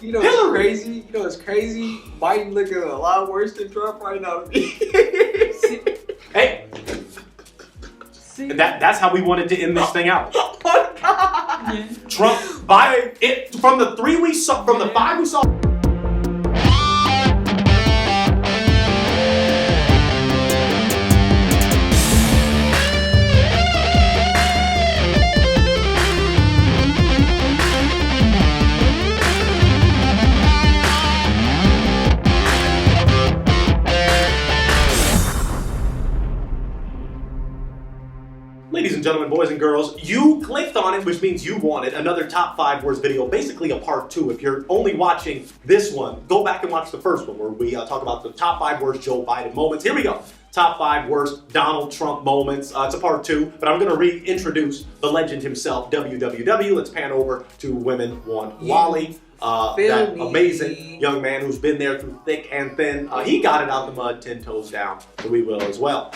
You know what's crazy? You know what's crazy? Biden looking a lot worse than Trump right now. Hey, that's how we wanted to end this thing out. Trump, Biden, it from the 5 we saw. Ladies and gentlemen, boys and girls, you clicked on it, which means you wanted another top 5 worst video, basically a part 2. If you're only watching this one, go back and watch the first one where we talk about the top 5 worst Joe Biden moments. Here we go. Top 5 worst Donald Trump moments. It's a part 2, but I'm going to reintroduce the legend himself, WWW. Let's pan over to Women Want Wally. That amazing young man who's been there through thick and thin. He got it out the mud 10 toes down, so we will as well.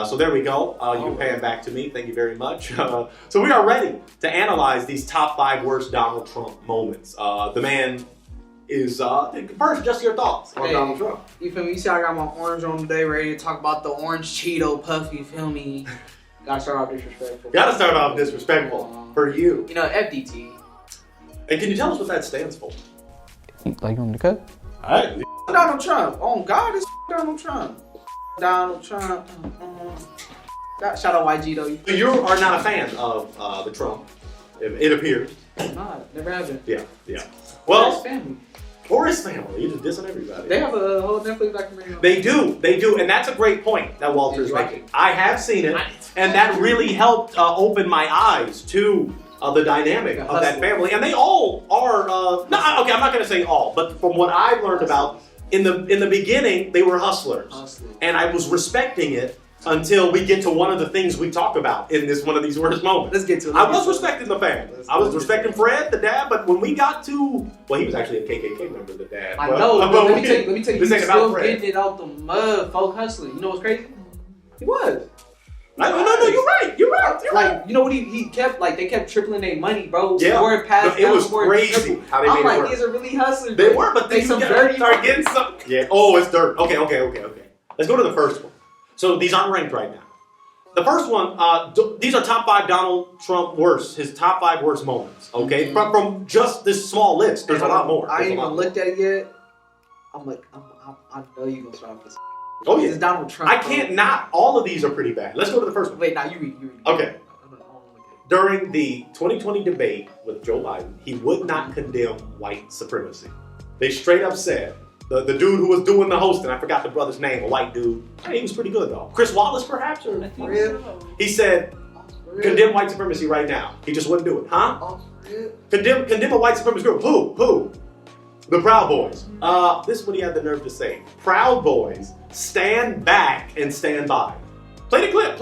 So there we go. You can pan back to me. Thank you very much. So we are ready to analyze these top 5 worst Donald Trump moments. The man is, first, just your thoughts on Donald Trump. You feel me? You see I got my orange on today, ready to talk about the orange Cheeto puff, you feel me? Gotta start off disrespectful. Gotta start off disrespectful for you. You know, FDT. And can you tell us what that stands for? Like you want to cut? Alright. Donald Trump. Oh God, it's Donald Trump. Donald Trump. Shout out YG though. So you are not a fan of the Trump, it appears. Nah, never have been. Yeah. Well, his family. Or his family. You're just dissing everybody. They have a whole Netflix documentary. They do, and that's a great point that Walter's making. I have seen it, and that really helped open my eyes to the dynamic of that family, and they all are. I'm not going to say all, but from what I've learned about in the beginning, they were hustlers, and I was respecting it until we get to one of the things we talk about in one of these worst moments. Let's get to it. I was respecting the family. I was respecting Fred, the dad, but when we got to, well, he was actually a KKK member, the dad. I know, but let me tell you, he's still getting it out the mud, folk hustling. You know what's crazy? He was. No, you're right. Like, you know what he kept, like, they kept tripling their money, bro. Yeah. It was crazy how they made it work. I'm like, these are really hustlers. They were, but they some dirty. Start getting some. Yeah. Oh, it's dirt. Okay. Let's go to the first one. So these aren't ranked right now. The first one, these are top 5 Donald Trump worst, his top 5 worst moments, okay? Mm-hmm. From just this small list, there's a lot more. I ain't even looked at it yet. I'm like, I know you're going to start with this. Oh, yeah. It's Donald Trump. I can't not. All of these are pretty bad. Let's go to the first one. Wait, you read. Okay. During the 2020 debate with Joe Biden, he would not condemn white supremacy. They straight up said, the dude who was doing the hosting, I forgot the brother's name, a white dude. He was pretty good though. Chris Wallace, perhaps? Or I think so. He said, condemn white supremacy right now. He just wouldn't do it. Huh? Condemn a white supremacist group. Who? The Proud Boys. This is what he had the nerve to say. Proud Boys, stand back and stand by. Play the clip.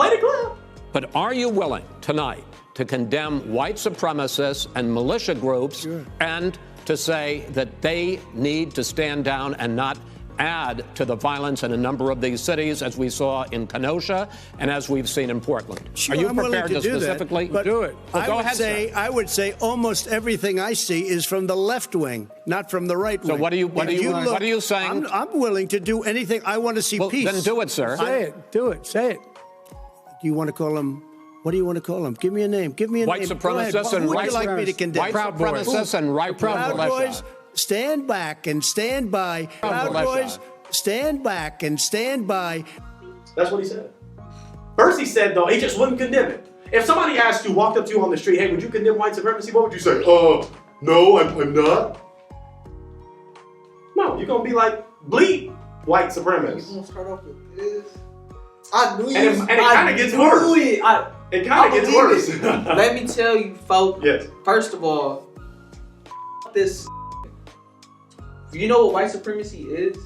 But are you willing tonight to condemn white supremacists and militia groups and to say that they need to stand down and not add to the violence in a number of these cities, as we saw in Kenosha and as we've seen in Portland? Sure, are you I'm prepared to do specifically that, do it? Well, go ahead, sir. I would say almost everything I see is from the left wing, not from the right wing. So what are you saying? I'm willing to do anything. I want to see peace. Then do it, sir. Say it. Do you want to call him? What do you want to call them? Give me a name. White supremacists and white supremacists and right Proud Boys, stand back and stand by. Proud Boys, stand back and stand by. That's what he said. First he said, though, he just wouldn't condemn it. If somebody walked up to you on the street, hey, would you condemn white supremacy? What would you say? No, I'm not. No, you're going to be like, bleep white supremacists. You're going to start off with this. I knew you. And it kind of gets worse. It kind of gets worse. Let me tell you, folks. Yes. First of all, this. You know what white supremacy is?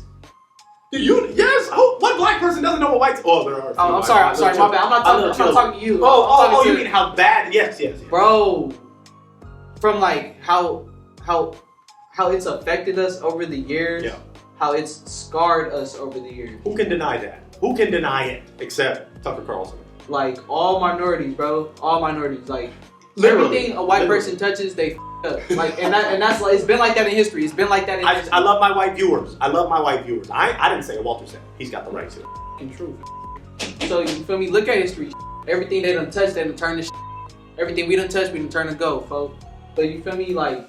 Yes. Oh, what black person doesn't know what white? Oh, there are. I'm sorry. My bad. I'm not talking to you. You mean how bad? Yes. Bro, from like how it's affected us over the years. Yeah. How it's scarred us over the years. Who can deny that? Who can deny it except Tucker Carlson? Like all minorities, bro. All minorities. Like everything a white person touches, they Like, and that's like, it's been like that in history. It's been like that in history. I love my white viewers. I didn't say it. Walter said it. He's got the right to. True. So, you feel me? Look at history. Everything they done touched, they done turned to everything we done touched, we done turned to gold, folks. So, you feel me? Like,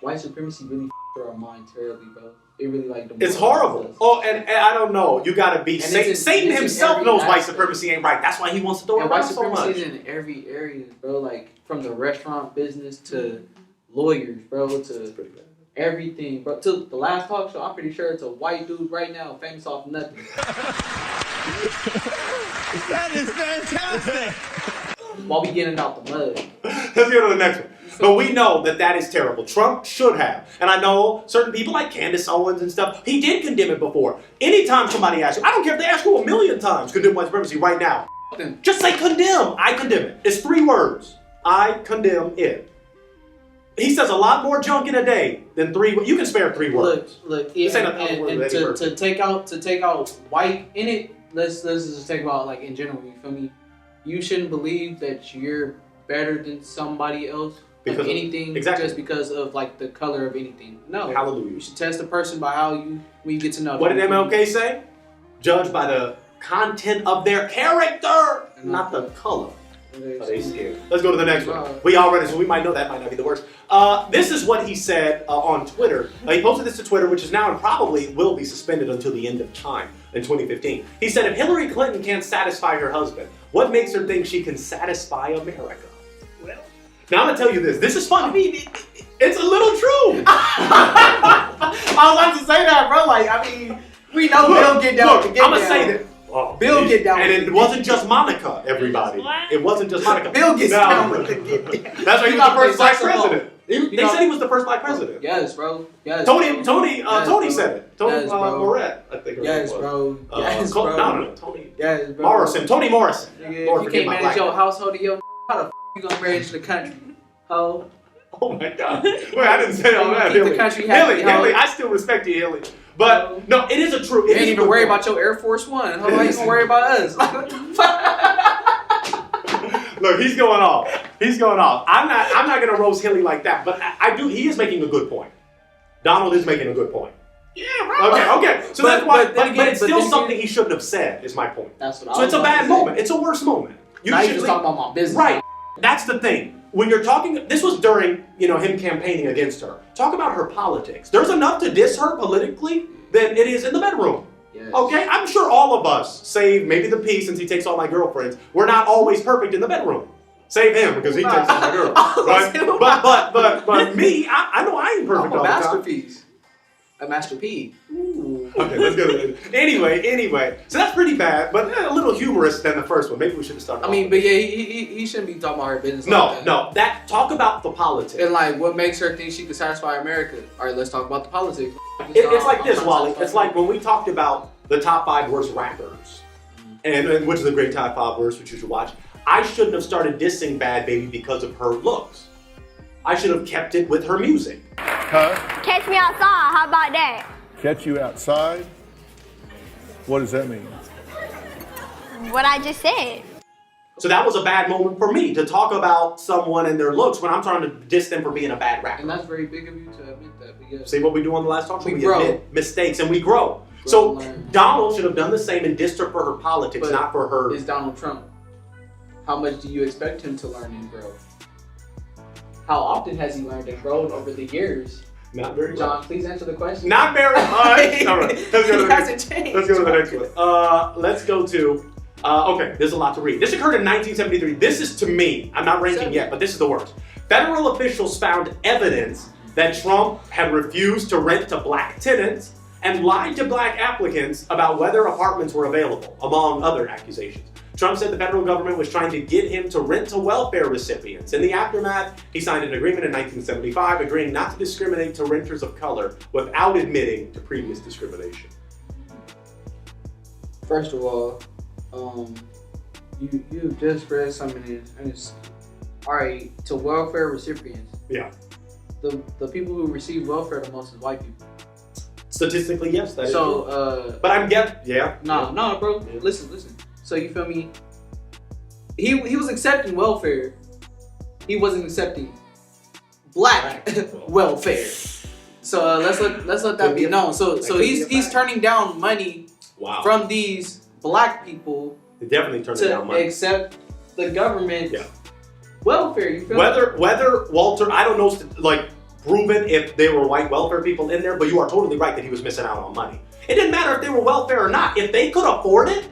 white supremacy really for our mind terribly, bro. It really like it's horrible. Us. Oh, and I don't know. You gotta be Satan. Satan himself knows white supremacy ain't right. That's why he wants to throw it around so much. White supremacy is in every area, bro. Like from the restaurant business to lawyers, bro, to everything, bro. To the last talk show, I'm pretty sure it's a white dude right now, famous off nothing. That is fantastic. While we getting out the mud. Let's go to the next one. But we know that is terrible. Trump should have. And I know certain people like Candace Owens and stuff, he did condemn it before. Anytime somebody asks you, I don't care if they ask you 1,000,000 times, condemn white supremacy right now. Just say condemn. I condemn it. It's 3 words. I condemn it. He says a lot more junk in a day than 3. You can spare 3 words. Look. To take out white in it, let's just take about like in general. You feel me? You shouldn't believe that you're better than somebody else. Because of anything, just because of like the color of anything. No. Hallelujah. You should test a person by when you get to know them. What did MLK say? Judge by the content of their character, not the color. Are they scared? Let's go to the next one. We already, so we might know that might not be the worst. This is what he said on Twitter. He posted this to Twitter, which is now and probably will be suspended until the end of time in 2015. He said, if Hillary Clinton can't satisfy her husband, what makes her think she can satisfy America? Now I'm gonna tell you this. This is funny. I mean, it's a little true. I was about to say that, bro. Like, I mean, we know Bill get down. I'm gonna say that. Bill get down. And it wasn't just Monica, everybody. It wasn't just Monica. Bill gets down. That's why he was the first black president. They said he was the first black president. Yes, bro. Yes. Tony said it. Tony Moret, I think. Yes, bro. Yes, bro. No. Tony. Yes, bro. Morrison. Tony Morrison. Lord, you can't manage your household, how the you gonna manage the country, ho? Oh my God! Wait, I didn't say all that. Keep the country happy, Hilly, I still respect you, Hilly. But no, it is a true. You ain't even worry about your Air Force One. How are you gonna worry about us? Look, he's going off. I'm not gonna roast Hilly like that, but I do. He is making a good point. Donald is making a good point. Yeah, right. Okay. So that's why. But it's still something he shouldn't have said. Is my point. That's what. So it's a bad moment. It's a worse moment. Now you're just talking about my business. Right. That's the thing. When you're talking, this was during, him campaigning against her. Talk about her politics. There's enough to diss her politically than it is in the bedroom. Yes. Okay? I'm sure all of us, save maybe the P since he takes all my girlfriends, we're not always perfect in the bedroom. Save him because he takes all my girls. Right? But me, I know I ain't perfect all the time. Masterpiece. A masterpiece. Ooh. Okay, let's go to it. Anyway. So that's pretty bad, but a little humorous than the first one. Maybe we should have started. I mean, but yeah, he shouldn't be talking about her business. No. Talk about the politics. And like, what makes her think she can satisfy America? All right, let's talk about the politics. It's like this, Wally. It's like when we talked about the top 5 worst rappers, and which is a great top 5 worst, which you should watch. I shouldn't have started dissing Bad Baby because of her looks. I should have kept it with her music. Huh? Catch me outside, how about that? Catch you outside? What does that mean? What I just said. So that was a bad moment for me to talk about someone and their looks when I'm trying to diss them for being a bad rapper. And that's very big of you to admit that. Because see what we do on the last talk show? We grow. Admit mistakes and we grow. So Donald should have done the same and dissed her for her politics, not for her. It's Donald Trump. How much do you expect him to learn and grow? How often has he learned and grown over the years? Not very much. John, please answer the question. Not very much. All right. Let's go to the next one. Let's go to the next one. Let's go to, okay, there's a lot to read. This occurred in 1973. This is, to me, I'm not ranking yet, but this is the worst. Federal officials found evidence that Trump had refused to rent to black tenants and lied to black applicants about whether apartments were available, among other accusations. Trump said the federal government was trying to get him to rent to welfare recipients. In the aftermath, he signed an agreement in 1975 agreeing not to discriminate to renters of color without admitting to previous discrimination. First of all, you just read something and it's all right to welfare recipients. Yeah. The people who receive welfare the most is white people. Statistically, yes, that is so. True. But I'm Nah, bro. Yeah. Listen. So you feel me? He was accepting welfare. He wasn't accepting black welfare. So let's let that be known. So he's turning down money from these black people. They definitely turning down money. Accept the government welfare. You feel whether Walter, I don't know, like proven if there were white welfare people in there, but you are totally right that he was missing out on money. It didn't matter if they were welfare or not. If they could afford it,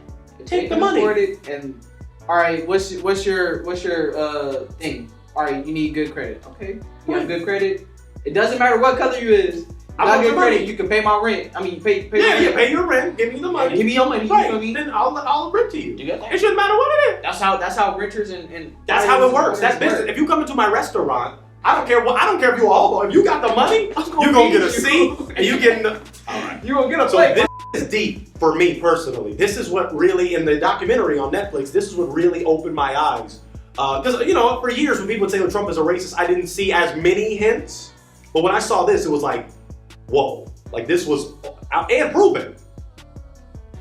take the money. Afford it, and all right, what's your thing? All right, you need good credit. Okay, you have good credit. It doesn't matter what color you is. I got good credit. You can pay my rent. I mean, pay pay your rent. Give me the money. Give me your money. Right. You feel me? Then I'll rent to you. You got that? It shouldn't matter what it is. That's how renters and that's how it works. That's business. If you come into my restaurant, I don't care if you all. If you got the money, you're gonna get a seat and you getting the. All right. You gonna get a plate. So this is deep for me personally. This is what really, in the documentary on Netflix, this is what really opened my eyes. Because for years when people would say Trump is a racist, I didn't see as many hints. But when I saw this, it was like, whoa. Like this was, and proven.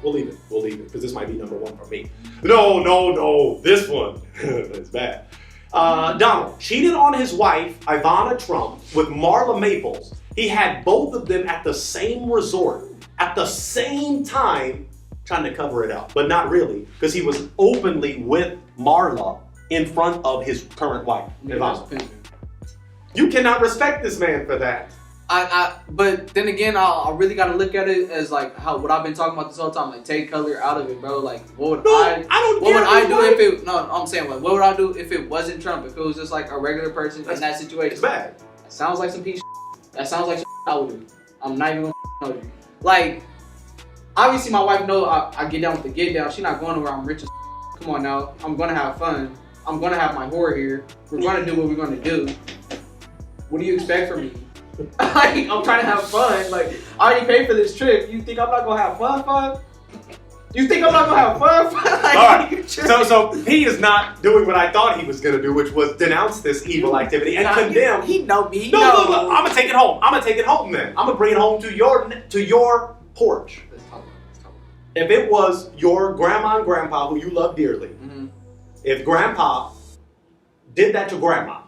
We'll leave it, because this might be number one for me. No, this one, it's bad. Donald cheated on his wife, Ivana Trump, with Marla Maples. He had both of them at the same resort, at the same time, trying to cover it up, but not really, because he was openly with Marla in front of his current wife, Ivana. You cannot respect this man for that. But then again, I really gotta look at it as like what I've been talking about this whole time. Like, take color out of it, bro. Like, what would I do if it? No, I'm saying what would I do if it wasn't Trump? If it was just like a regular person in that situation? It's bad. That sounds like some piece. That sounds like I would do. I'm not even gonna know you. Like, obviously, my wife know I get down with the get down. She's not going where I'm rich as. Come on now, I'm gonna have fun. I'm gonna have my whore here. We're gonna do what we're gonna do. What do you expect from me? Like, I'm trying to have fun. Like, I already paid for this trip. You think I'm not gonna have fun? You think I'm not gonna have fun? Like, all right. So he is not doing what I thought he was gonna do, which was denounce this evil activity and condemn. He know me. No. I'm gonna take it home. I'm gonna take it home then. I'm gonna bring it home to your porch. Let's talk about it. If it was your grandma and grandpa who you love dearly, if grandpa did that to grandma,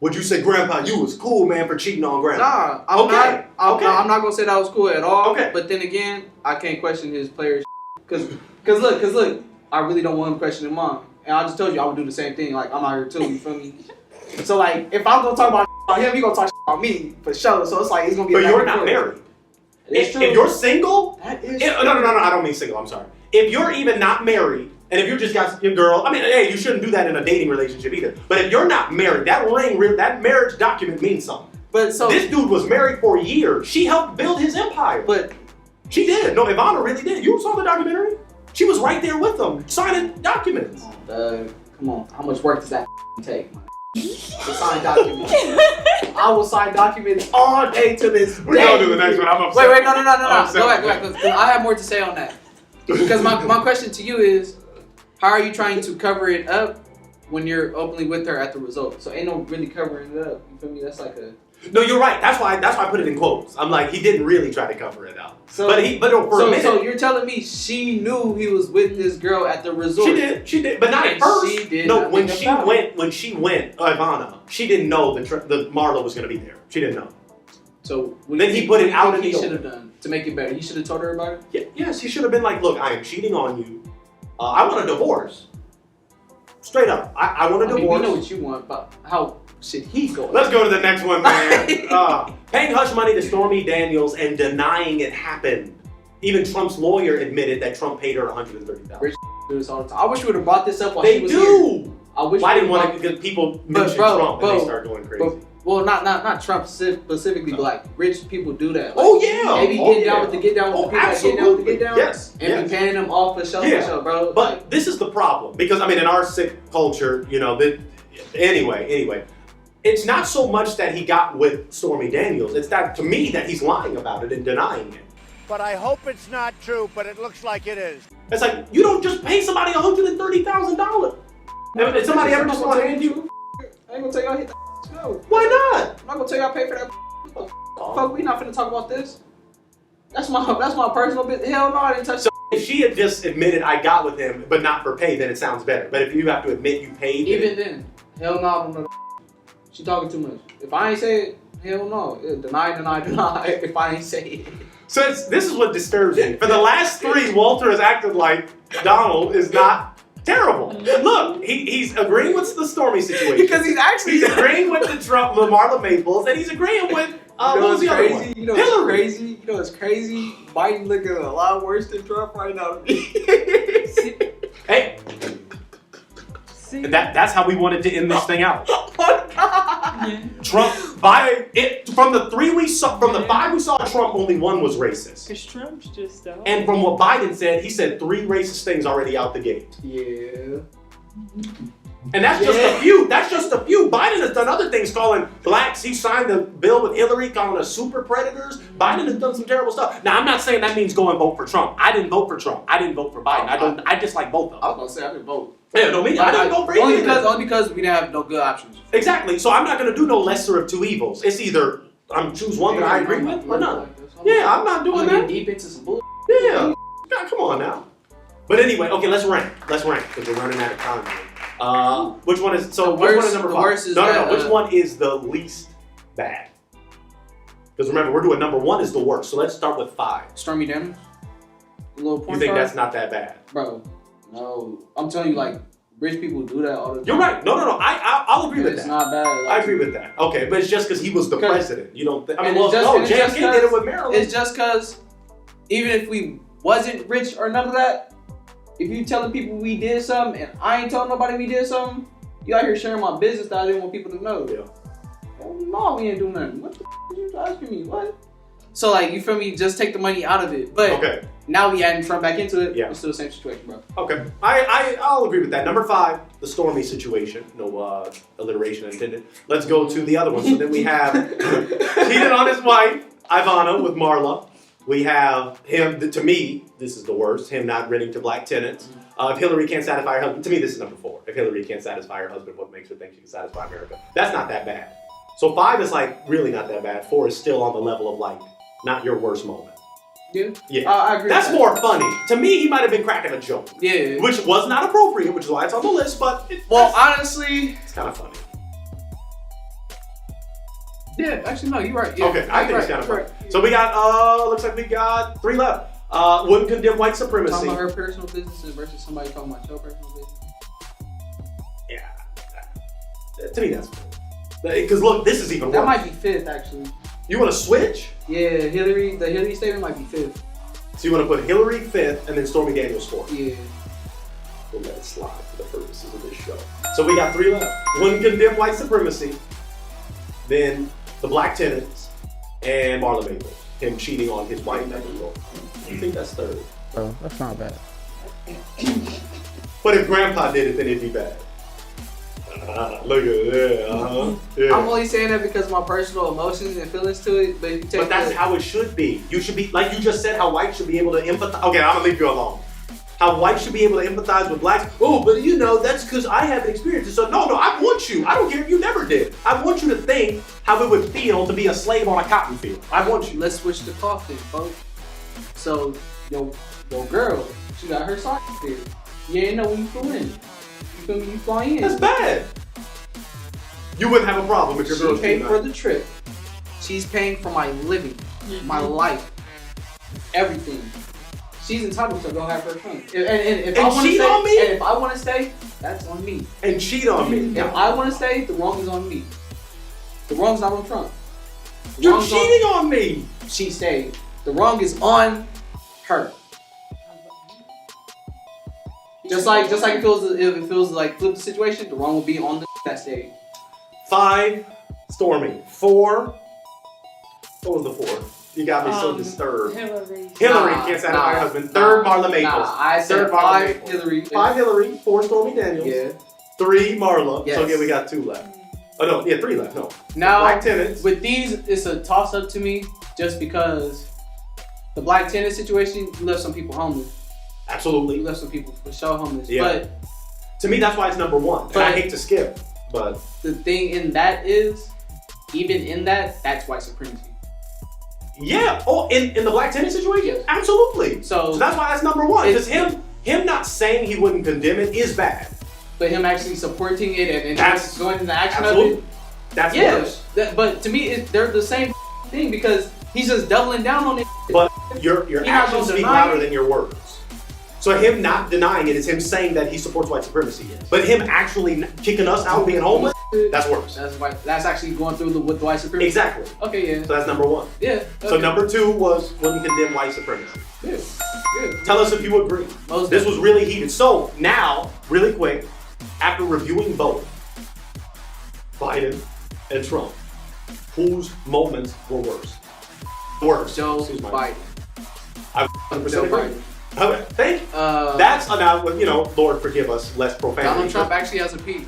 would you say, Grandpa, you was cool, man, for cheating on grandma? Nah, I'm not gonna say that was cool at all. Okay. But then again, I can't question his players, cause look, I really don't want him questioning mom. And I just told you I would do the same thing. Like, I'm out here too, you feel me? So like, if I'm gonna talk about him, he gonna talk about me for sure. So it's like it's gonna be. But you're not married. If you're single, that is no, I don't mean single. I'm sorry. If you're even not married. And if you just got your girl, I mean, hey, you shouldn't do that in a dating relationship either. But if you're not married, that marriage document means something. But so this dude was married for years. She helped build his empire. But she did. No, Ivana really did. You saw the documentary? She was right there with them, signing documents. Come on, how much work does that take, man? To sign documents. I will sign documents all day to this day. We're going to the next one. I'm upset. Wait, no. Go back. I have more to say on that. Because my question to you is, how are you trying to cover it up when you're openly with her at the result? So ain't no really covering it up. You feel me? That's like a. No, you're right. That's why I put it in quotes. I'm like, he didn't really try to cover it up. So a minute. So you're telling me she knew he was with this girl at the resort? She did, but not at first. She did. No, when she went, Ivana, she didn't know the Marlo was gonna be there. She didn't know. So then he put it out in the open. He should have done to make it better. He should have told her about it. Yeah, yes, he should have been like, look, I am cheating on you. I want a divorce. Straight up. I want a divorce. We know what you want, but how should he go? Let's go to the next one, man. Paying hush money to Stormy Daniels and denying it happened. Even Trump's lawyer admitted that Trump paid her $130,000. Rich do this all the time. I wish we would have brought this up while she was here. They do. I wish. Why didn't want to? Because people mention Trump and they start going crazy. Well, not Trump specifically, but like rich people do that. Like, oh yeah, maybe get down with the people that get down with the get down. Yes, and be paying them off for show, bro. But like, this is the problem because I mean, in our sick culture, anyway, it's not so much that he got with Stormy Daniels. It's that to me that he's lying about it and denying it. But I hope it's not true. But it looks like it is. It's like you don't just pay somebody $130,000. Did somebody ever just want to hand you? I ain't gonna tell y'all hit that. No. Why not? I'm not gonna tell y'all pay for that. Fuck, we not finna talk about this. That's my personal business. Hell no, I didn't touch. So if she had just admitted I got with him, but not for pay, then it sounds better. But if you have to admit you paid, even then, hell no, I don't know. She talking too much. If I ain't say it, hell no. Deny. If I ain't say it. So this is what disturbs me. For the last 3, Walter has acted like Donald is not terrible. Look, he's agreeing with the Stormy situation. Because he's agreeing with the Marla Maples, and he's agreeing with what was the other one? You know Hillary. Crazy. You know what's crazy? Biden looking a lot worse than Trump right now. Hey. That's how we wanted to end this thing out. Oh my God. Trump, Biden, from the 5 we saw Trump, only 1 was racist. Because Trump's just And from what Biden said, he said 3 racist things already out the gate. Yeah. And that's just a few. That's just a few. Biden has done other things, calling blacks. He signed the bill with Hillary, calling us super predators. Biden has done some terrible stuff. Now, I'm not saying that means go and vote for Trump. I didn't vote for Trump. I didn't vote for Biden. I dislike both of them. I was gonna say I didn't vote. Yeah, no, me. I didn't vote for either. Only because we didn't have no good options. Exactly. So I'm not gonna do no lesser of 2 evils. It's either I'm choose one that I agree with or none. Yeah, I'm not doing that. Deep into some bullshit. Yeah. God, come on now. But anyway, okay, let's rank. Let's rank because we're running out of time. Which one is which one is number 5? No. Which one is the least bad? Because remember, we're doing number 1 is the worst. So let's start with 5. Stormy Daniels. You think that's not that bad, bro? No, I'm telling you, like rich people do that all the time. You're right. No. I'll agree with that. It's not bad. Like, I agree with that. Okay, but it's just because he was the president. You don't. I mean, JFK did it with Maryland. It's just because even if we wasn't rich or none of that, if you telling people we did something and I ain't telling nobody we did something, you out here sharing my business that I didn't want people to know. Yeah. No, we ain't doing nothing. What the are you asking me? What? So like, you feel me? Just take the money out of it. But now we adding Trump back into it. Yeah. It's still the same situation, bro. Okay. I'll agree with that. Number 5, the Stormy situation. No alliteration intended. Let's go to the other one. So then we have cheated on his wife, Ivana, with Marla. We have him, to me, this is the worst, him not renting to black tenants. If Hillary can't satisfy her husband, to me this is number 4. If Hillary can't satisfy her husband, what makes her think she can satisfy America? That's not that bad. So 5 is like really not that bad. 4 is still on the level of like, not your worst moment. Yeah. I agree. That's more funny. To me, he might have been cracking a joke. Yeah. Which was not appropriate, which is why it's on the list, but honestly, it's kind of funny. Yeah, actually no, you're right. Yeah, okay, I think it's kind of funny. So we got looks like we got 3 left. Wouldn't condemn white supremacy. Talking about her personal business versus somebody talking about your personal business. Yeah. To me that's cool. Because look, this is even worse. That might be 5th actually. You want to switch? Yeah, the Hillary statement might be 5th. So you want to put Hillary 5th and then Stormy Daniels 4th? Yeah. We'll let it slide for the purposes of this show. So we got 3 left. Wouldn't condemn white supremacy, then the black tenants, and Marla Maples. Him cheating on his wife. I think that's 3rd. Bro, that's not bad. But if Grandpa did it, then it'd be bad. Look at that. Yeah. I'm only saying that because of my personal emotions and feelings to it. But, if you take but that's how it should be. You should be, like you just said, how whites should be able to empathize. Okay, I'm gonna leave you alone. How whites should be able to empathize with blacks. Oh, but you know, that's because I haven't experienced it. So no, I want you. I don't care if you never did. I want you to think how it would feel to be a slave on a cotton field. I want you. Let's switch the cloth then, folks. So, your girl, she got her sock there. You ain't know when you flew in. You feel me? You fly in. That's bad. You wouldn't have a problem if your girl paid for the trip. She's paying for my living, my life, everything. She's entitled to go have her fun. And if I want to stay, on me? And if I want to stay, that's on me. And cheat on me. If I want to stay, the wrong is on me. The wrong's not on Trump. You're cheating on me. She stayed. The wrong is on her. Just like if it feels like flip the situation, the wrong will be on the that stayed. 5, Stormy. 4. What was the 4? You got me so disturbed. Hillary can't satisfy her husband. 3rd, Marla Maples. I said 5 Hillary. 5 Hillary. 4 Stormy Daniels. Yeah. 3 Marla. Yes. So again, we got 2 left. Oh no, yeah, 3 left. No. Now, black tenants. With these, it's a toss up to me, just because the black tenant situation, you left some people homeless. Absolutely. You left some people for sure homeless. Yeah. But to me, that's why it's number 1. And I hate to skip, but the thing in that is, even in that, that's white supremacy. Yeah. Oh, in the black tenant situation? Yes. Absolutely. So that's why that's number 1. Because him not saying he wouldn't condemn it is bad. But him actually supporting it and that's going into action absolutely. of it. That's worse. But to me, they're the same thing because he's just doubling down on it. But your actions speak louder than your words. So him not denying it is him saying that he supports white supremacy. Yes. But him actually kicking us out, being homeless, that's worse. That's actually going through with white supremacy. Exactly. Okay, yeah. So that's number one. Yeah. Okay. So number two was when you condemn white supremacy. Yeah. Tell us if you agree. This was really heated. So now, really quick, after reviewing both Biden and Trump, whose moments were worse? Worse. Joe Biden. I 100% agree. Okay, thank you. That's now, Lord forgive us, less profanity. Donald Trump actually has a peak.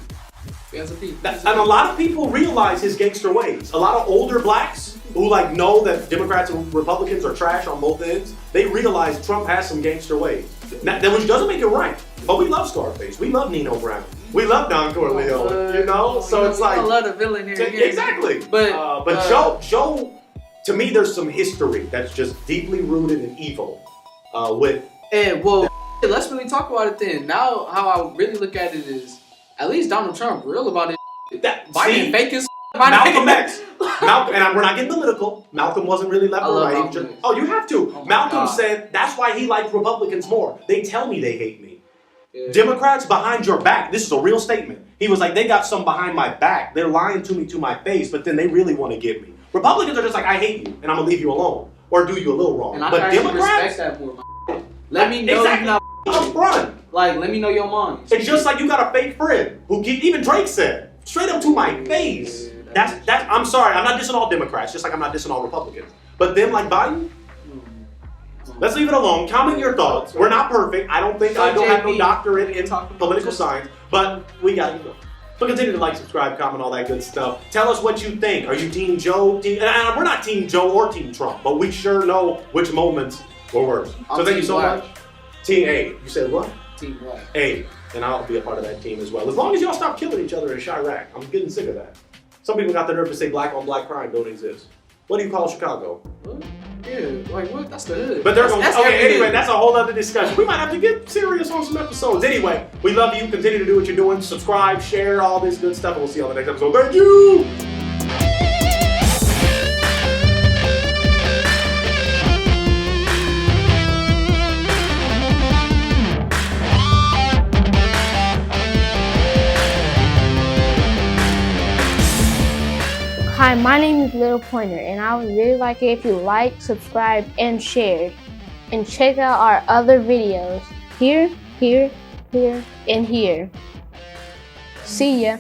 He has a peak. And a lot of people realize his gangster ways. A lot of older blacks who know that Democrats and Republicans are trash on both ends, they realize Trump has some gangster ways. Now, which doesn't make it right. But we love Scarface. We love Nino Brown. We love Don Corleone. So it's like, I love the villain here. Exactly. But Joe, to me, there's some history that's just deeply rooted in evil. Let's really talk about it then. Now, how I really look at it is, at least Donald Trump real about it. Biden fake as Malcolm X. And we're not getting political. Malcolm wasn't really left or right. You have to. Malcolm said that's why he liked Republicans more. They tell me they hate me. Yeah. Democrats behind your back. This is a real statement. He was like, they got some behind my back. They're lying to me to my face, but then they really want to get me. Republicans are just like, I hate you, and I'm gonna leave you alone, or do you a little wrong. And but Democrats, respect that more. Let me know you're not upfront. Let me know your mind. It's just like you got a fake friend who even Drake said straight up to my face. That's. I'm sorry. I'm not dissing all Democrats, just like I'm not dissing all Republicans. But them like Biden. Let's leave it alone. Comment your thoughts. We're not perfect. I don't have no doctorate in political science, but we got to go. So continue to subscribe, comment, all that good stuff. Tell us what you think. Are you Team Joe? And we're not Team Joe or Team Trump, but we sure know which moments were worse. So thank you so much. Team A. You said what? Team Black. A. And I'll be a part of that team as well. As long as y'all stop killing each other in Chirac. I'm getting sick of that. Some people got the nerve to say black on black crime don't exist. What do you call Chicago? Yeah, what? That's the hood. But anyway, that's a whole other discussion. We might have to get serious on some episodes. Anyway, we love you. Continue to do what you're doing. Subscribe, share, all this good stuff. And we'll see you on the next episode. Thank you! Hi, my name is Little Pointer, and I would really like it if you like, subscribe, and share. And check out our other videos here, and here. See ya.